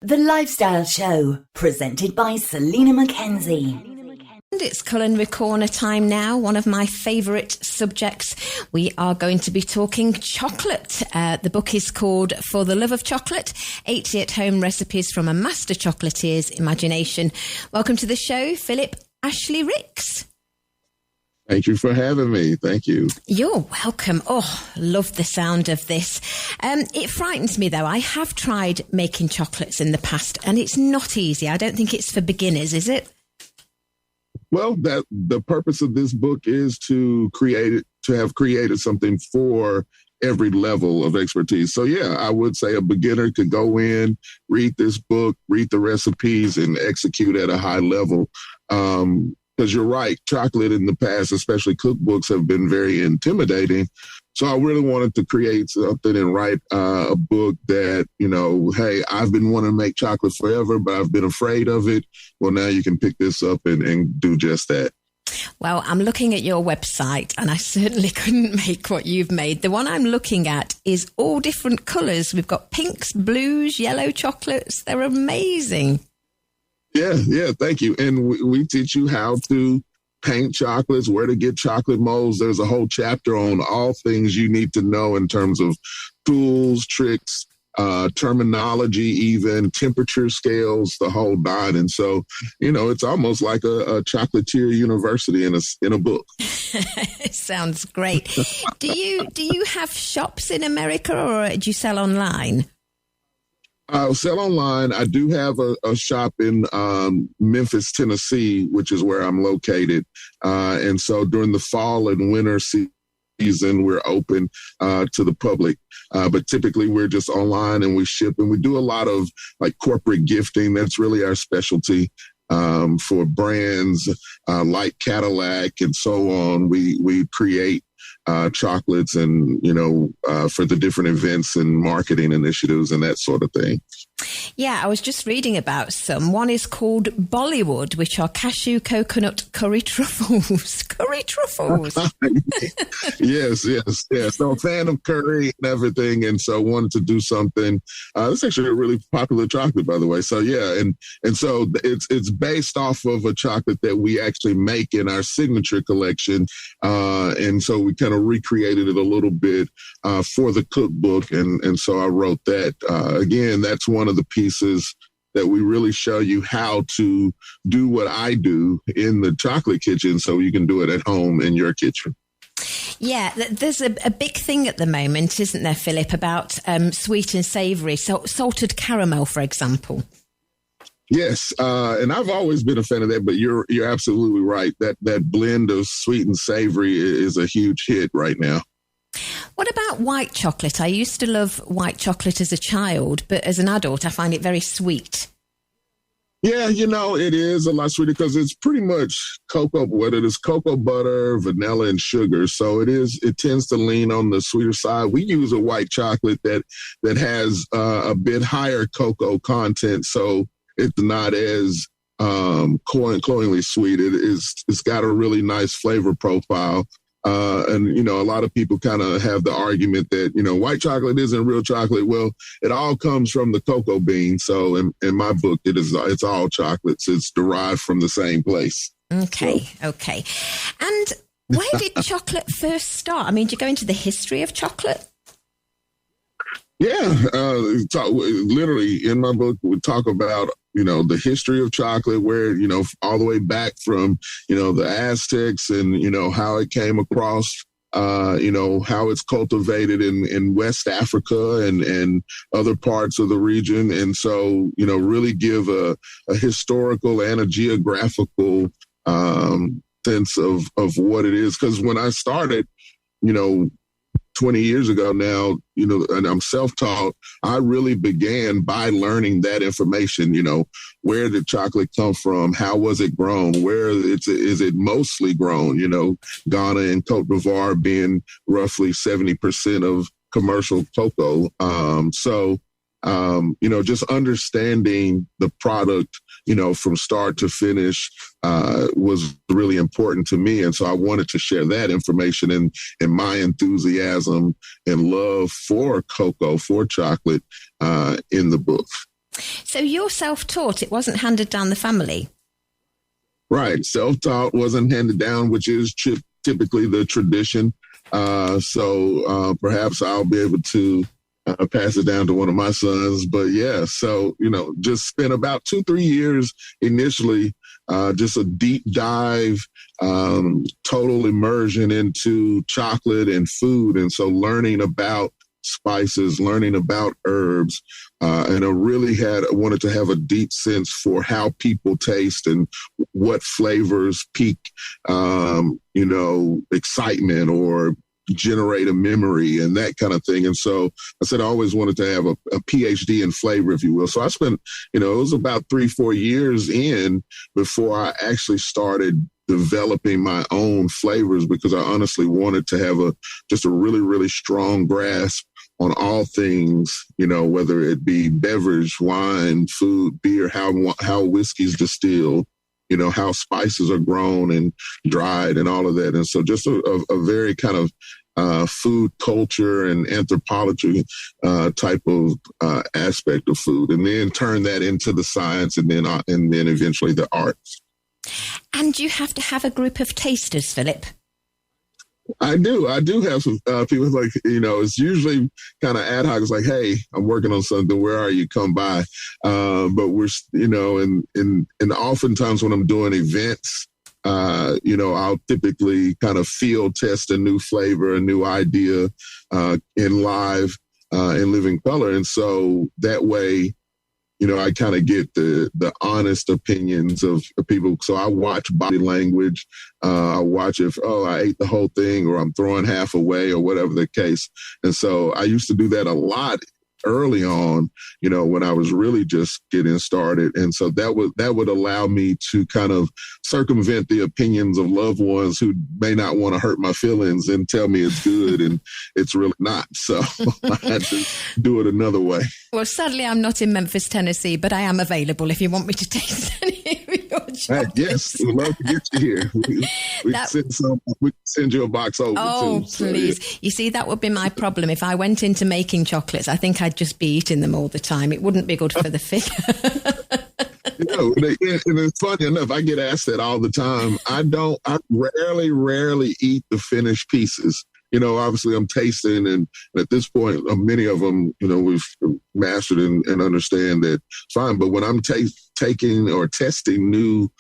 The Lifestyle Show, presented by Selena Mackenzie. And it's culinary corner time now, one of my favourite subjects. We are going to be talking chocolate. The book is called For the Love of Chocolate, 80 at-home recipes from a master chocolatier's imagination. Welcome to the show, Phillip Ashley Rix. Thank you for having me. Thank you. You're welcome. Oh, love the sound of this. It frightens me, though. I have tried making chocolates in the past, and it's not easy. I don't think it's for beginners, is it? Well, the purpose of this book is to have created something for every level of expertise. So, yeah, I would say a beginner could go in, read this book, read the recipes, and execute at a high level. Because you're right, chocolate in the past, especially cookbooks, have been very intimidating. So I really wanted to create something and write a book that, hey, I've been wanting to make chocolate forever, but I've been afraid of it. Well, now you can pick this up and do just that. Well, I'm looking at your website and I certainly couldn't make what you've made. The one I'm looking at is all different colours. We've got pinks, blues, yellow chocolates. They're amazing. Yeah, thank you. And we teach you how to paint chocolates, where to get chocolate molds. There's a whole chapter on all things you need to know in terms of tools, tricks, terminology, even temperature scales, the whole nine. And so, it's almost like a chocolatier university in a book. It sounds great. Do you have shops in America, or do you sell online? I'll sell online. I do have a shop in Memphis, Tennessee, which is where I'm located. And so during the fall and winter season, we're open to the public. But typically we're just online and we ship, and we do a lot of like corporate gifting. That's really our specialty. For brands like Cadillac and so on, we create chocolates and, for the different events and marketing initiatives and that sort of thing. Yeah, I was just reading about some. One is called Bollywood, which are cashew coconut curry truffles. Curry truffles. Yes. So a fan of curry and everything, and so wanted to do something. It's actually a really popular chocolate, by the way. So yeah, and so it's based off of a chocolate that we actually make in our signature collection, and so we kind of recreated it a little bit for the cookbook, and so I wrote that. Again, that's one of the pieces that we really show you how to do what I do in the chocolate kitchen so you can do it at home in your kitchen. Yeah, there's a big thing at the moment, isn't there, Phillip, about sweet and savoury, so salted caramel, for example. Yes, and I've always been a fan of that, but you're absolutely right. That blend of sweet and savory is a huge hit right now. What about white chocolate? I used to love white chocolate as a child, but as an adult, I find it very sweet. Yeah, it is a lot sweeter because it's pretty much cocoa, whether it's cocoa butter, vanilla, and sugar. So it tends to lean on the sweeter side. We use a white chocolate that has a bit higher cocoa content, so it's not as cloyingly sweet. It's got a really nice flavor profile. And, a lot of people kind of have the argument that, white chocolate isn't real chocolate. Well, it all comes from the cocoa bean. So in my book, it's all chocolates. It's derived from the same place. Okay. And where did chocolate first start? I mean, do you go into the history of chocolate? Yeah, literally in my book, we talk about, the history of chocolate, where, all the way back from, the Aztecs and, how it came across, how it's cultivated in West Africa and other parts of the region. And so, really give a historical and a geographical sense of what it is. Because when I started, 20 years ago now, and I'm self-taught, I really began by learning that information, where did chocolate come from? How was it grown? Where is it mostly grown? Ghana and Cote d'Ivoire being roughly 70% of commercial cocoa. Just understanding the product, from start to finish was really important to me. And so I wanted to share that information and my enthusiasm and love for cocoa, for chocolate in the book. So you're self-taught. It wasn't handed down the family. Right. Self-taught, wasn't handed down, which is typically the tradition. So perhaps I'll be able to pass it down to one of my sons. But yeah, so, just spent about 2-3 years initially, just a deep dive, total immersion into chocolate and food. And so learning about spices, learning about herbs, and I really wanted to have a deep sense for how people taste and what flavors pique, excitement or generate a memory and that kind of thing. And so I said I always wanted to have a PhD in flavor, if you will. So I spent, it was about 3-4 years in before I actually started developing my own flavors, because I honestly wanted to have just a really, really strong grasp on all things, whether it be beverage, wine, food, beer, how whiskey's distilled, how spices are grown and dried and all of that. And so just a very kind of food culture and anthropology type of aspect of food, and then turn that into the science and then eventually the arts. And you have to have a group of tasters, Phillip. I do have some people like, it's usually kind of ad hoc. It's like, hey, I'm working on something. Where are you? Come by. But we're, and oftentimes when I'm doing events, I'll typically kind of field test a new flavor, a new idea in live in living color. And so that way, I kind of get the honest opinions of people. So I watch body language. I watch if, I ate the whole thing or I'm throwing half away or whatever the case. And so I used to do that a lot early on, when I was really just getting started. And so that would allow me to kind of circumvent the opinions of loved ones who may not want to hurt my feelings and tell me it's good and it's really not. So I had to do it another way. Well, sadly, I'm not in Memphis, Tennessee, but I am available if you want me to taste any of your chocolates. Yes, we'd love to get you here. We can send you a box over, too. So, please. Yeah. You see, that would be my problem. If I went into making chocolates, I think I'd just be eating them all the time. It wouldn't be good for the figure. And it's funny enough, I get asked that all the time. I rarely eat the finished pieces. Obviously I'm tasting, and at this point, many of them, we've mastered and understand that it's fine. But when I'm taking or testing new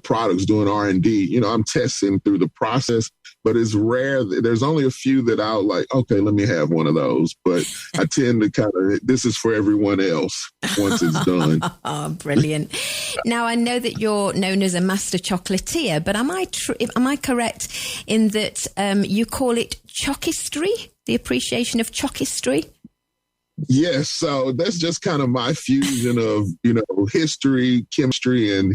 products, doing R&D, I'm testing through the process, but it's rare. There's only a few that I'll like, okay, let me have one of those. But I tend to this is for everyone else once it's done. Oh, brilliant. Now, I know that you're known as a master chocolatier, but am I correct in that you call it chocistry, the appreciation of chocistry? Yes, so that's just kind of my fusion of, history, chemistry, and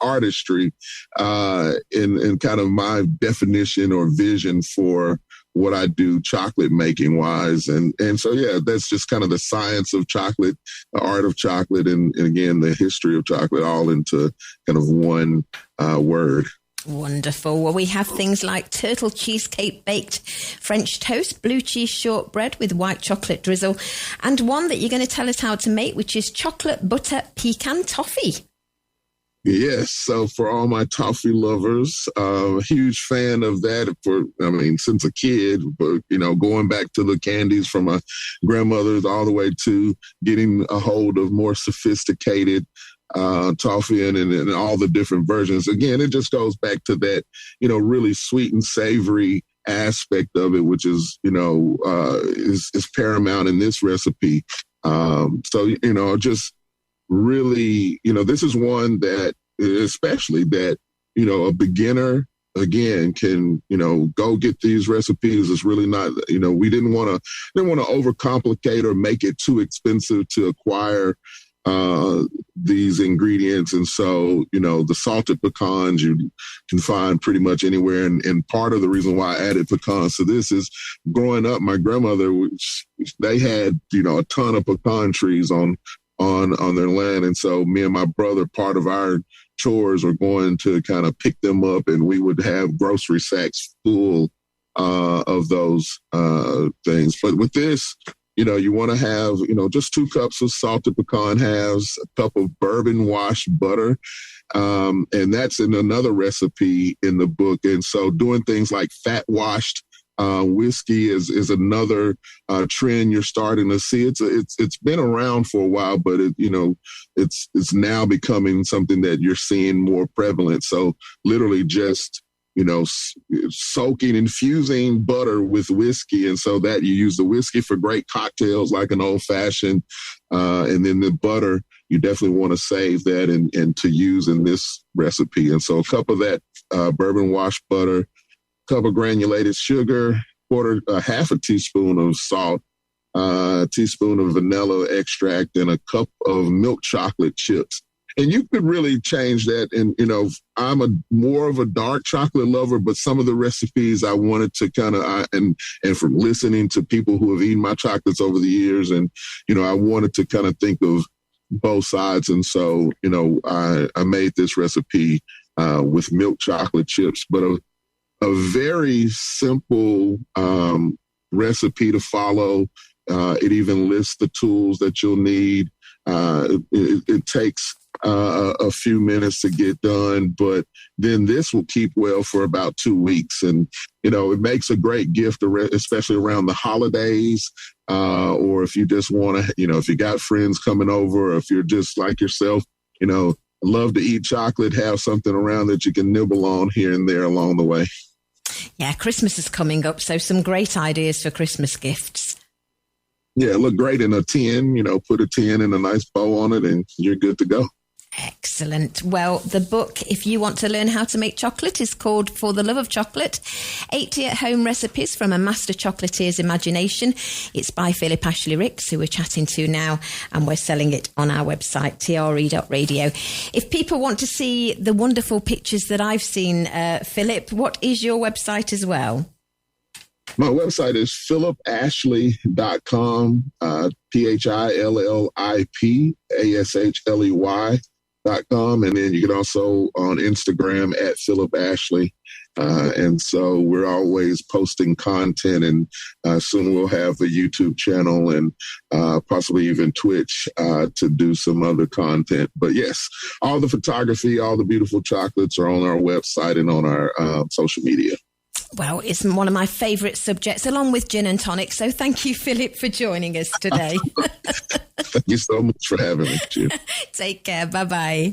artistry, and kind of my definition or vision for what I do chocolate making wise. And so, yeah, that's just kind of the science of chocolate, the art of chocolate, and again, the history of chocolate all into kind of one word. Wonderful. Well, we have things like turtle cheesecake baked French toast, blue cheese shortbread with white chocolate drizzle, and one that you're going to tell us how to make, which is chocolate butter pecan toffee. Yes. So for all my toffee lovers, huge fan of that since a kid, but, going back to the candies from my grandmother's all the way to getting a hold of more sophisticated toffee and all the different versions. Again, it just goes back to that, really sweet and savory aspect of it, which is, is paramount in this recipe. So, just really, this is one that, especially that, a beginner, again, can, go get these recipes. It's really not, we didn't want to overcomplicate or make it too expensive to acquire these ingredients. And so, the salted pecans you can find pretty much anywhere. And part of the reason why I added pecans to this is growing up, my grandmother, they had, a ton of pecan trees on their land. And so me and my brother, part of our chores were going to kind of pick them up, and we would have grocery sacks full of those things. But with this, you want to have, just 2 cups of salted pecan halves, a cup of bourbon washed butter. And that's in another recipe in the book. And so doing things like fat washed whiskey is another trend you're starting to see. It's been around for a while, but it's now becoming something that you're seeing more prevalent. So literally just soaking, infusing butter with whiskey. And so that you use the whiskey for great cocktails like an old fashioned, and then the butter, you definitely want to save that and to use in this recipe. And so a cup of that bourbon washed butter, cup of granulated sugar, half a teaspoon of salt, a teaspoon of vanilla extract, and a cup of milk chocolate chips. And you could really change that. And, I'm more of a dark chocolate lover, but some of the recipes I wanted to kind of, and from listening to people who have eaten my chocolates over the years, and, I wanted to kind of think of both sides. And so, I made this recipe with milk chocolate chips, but a very simple recipe to follow. It even lists the tools that you'll need. It takes a few minutes to get done, but then this will keep well for about 2 weeks. And, it makes a great gift, especially around the holidays, or if you just want to, if you got friends coming over, or if you're just like yourself, love to eat chocolate, have something around that you can nibble on here and there along the way. Yeah, Christmas is coming up, so some great ideas for Christmas gifts. Yeah, look great in a tin, put a tin and a nice bow on it and you're good to go. Excellent. Well, the book, if you want to learn how to make chocolate, is called For the Love of Chocolate, 80 at-home recipes from a master chocolatier's imagination. It's by Phillip Ashley Rix, who we're chatting to now, and we're selling it on our website, tre.radio. If people want to see the wonderful pictures that I've seen, Phillip, what is your website as well? My website is phillipashley.com, phillipashley.com. And then you can also on Instagram at Phillip Ashley. And so we're always posting content, and soon we'll have a YouTube channel and possibly even Twitch to do some other content. But yes, all the photography, all the beautiful chocolates are on our website and on our social media. Well, it's one of my favourite subjects, along with gin and tonic. So thank you, Phillip, for joining us today. Thank you so much for having me, Jim. Take care. Bye-bye.